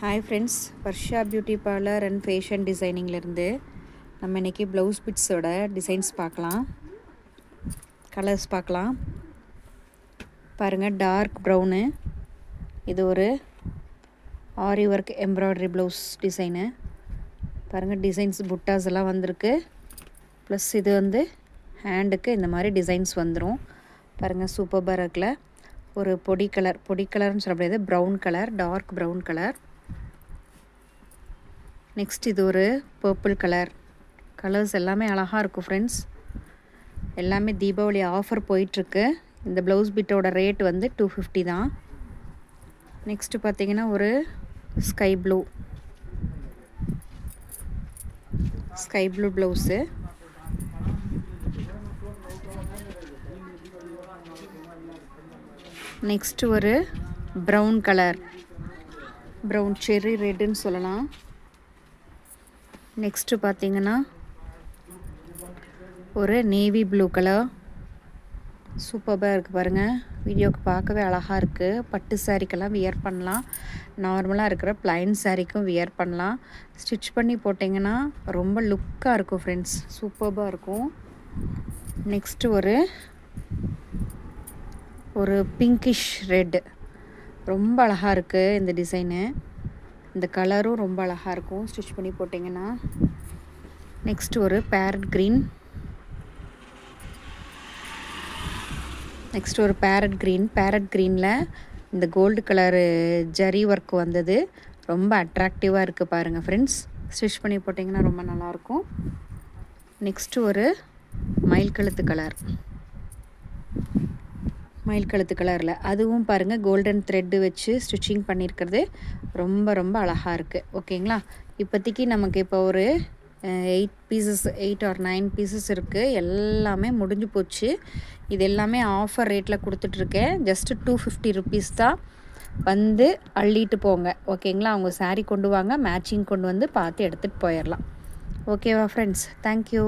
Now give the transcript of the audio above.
Hi friends, Varsha beauty parlour and fashion டிசைனிங்லேருந்து நம்ம இன்றைக்கி ப்ளவுஸ் பிட்ஸோட டிசைன்ஸ் பார்க்கலாம், கலர்ஸ் பார்க்கலாம். பாருங்கள், டார்க் ப்ரௌனு, இது ஒரு aari work embroidery blouse design. பாருங்கள், டிசைன்ஸ் புட்டாஸ் எல்லாம் வந்திருக்கு. ப்ளஸ் இது வந்து ஹேண்டுக்கு இந்த மாதிரி டிசைன்ஸ் வந்துடும். பாருங்கள், சூப்பராக இருக்குல்ல. ஒரு பொடி கலர்னு சொல்ல முடியாது, brown colour, dark brown colour. Next இது ஒரு பர்பிள் கலர். கலர்ஸ் எல்லாமே அழகாக இருக்கும் ஃப்ரெண்ட்ஸ். எல்லாமே தீபாவளி ஆஃபர் போயிட்டுருக்கு. இந்த ப்ளவுஸ் பிட்டோட ரேட் வந்து 250 தான். நெக்ஸ்ட்டு பார்த்தீங்கன்னா ஒரு ஸ்கை ப்ளூ ப்ளவுஸு. நெக்ஸ்ட்டு ஒரு ப்ரௌன் கலர், ப்ரௌன் செர்ரி ரெட்டுன்னு சொல்லலாம். நெக்ஸ்ட்டு பார்த்தீங்கன்னா ஒரு நேவி ப்ளூ கலர். சூப்பராக இருக்குது பாருங்கள். வீடியோவுக்கு பார்க்கவே அழகாக இருக்குது. பட்டு சாரீக்கெல்லாம் வியர் பண்ணலாம், நார்மலாக இருக்கிற ப்ளைன் சாரீக்கும் வியர் பண்ணலாம். ஸ்டிச் பண்ணி போட்டிங்கன்னா ரொம்ப லுக்காக இருக்கும் ஃப்ரெண்ட்ஸ், சூப்பராக இருக்கும். நெக்ஸ்ட்டு ஒரு பிங்கிஷ் ரெட், ரொம்ப அழகாக இருக்குது இந்த டிசைனு. இந்த கலரும் ரொம்ப அழகாக இருக்கும் ஸ்டிச் பண்ணி போட்டிங்கன்னா. நெக்ஸ்ட் ஒரு பேரட் க்ரீன். பேரட் க்ரீனில் இந்த கோல்டு கலரு ஜரி ஒர்க் வந்தது. ரொம்ப அட்ராக்டிவாக இருக்குது பாருங்கள் ஃப்ரெண்ட்ஸ். ஸ்டிச் பண்ணி போட்டிங்கன்னா ரொம்ப நல்லாயிருக்கும். நெக்ஸ்ட்டு ஒரு மயில் கழுத்து கலரில் அதுவும் பாருங்கள் கோல்டன் த்ரெட்டு வச்சு ஸ்டிச்சிங் பண்ணியிருக்கிறது ரொம்ப ரொம்ப அழகாக இருக்குது. ஓகேங்களா, இப்போதைக்கு நமக்கு இப்போ ஒரு 8 or 9 பீசஸ் இருக்குது. எல்லாமே முடிஞ்சு போச்சு. இது எல்லாமே ஆஃபர் ரேட்டில் கொடுத்துட்ருக்கேன். ஜஸ்ட்டு 250 ருபீஸ் தான். வந்து அள்ளிட்டு போங்க. ஓகேங்களா, அவங்க சாரீ கொண்டு வாங்க, மேட்சிங் கொண்டு வந்து பார்த்து எடுத்துகிட்டு போயிடலாம். ஓகேவா ஃப்ரெண்ட்ஸ், தேங்க்யூ.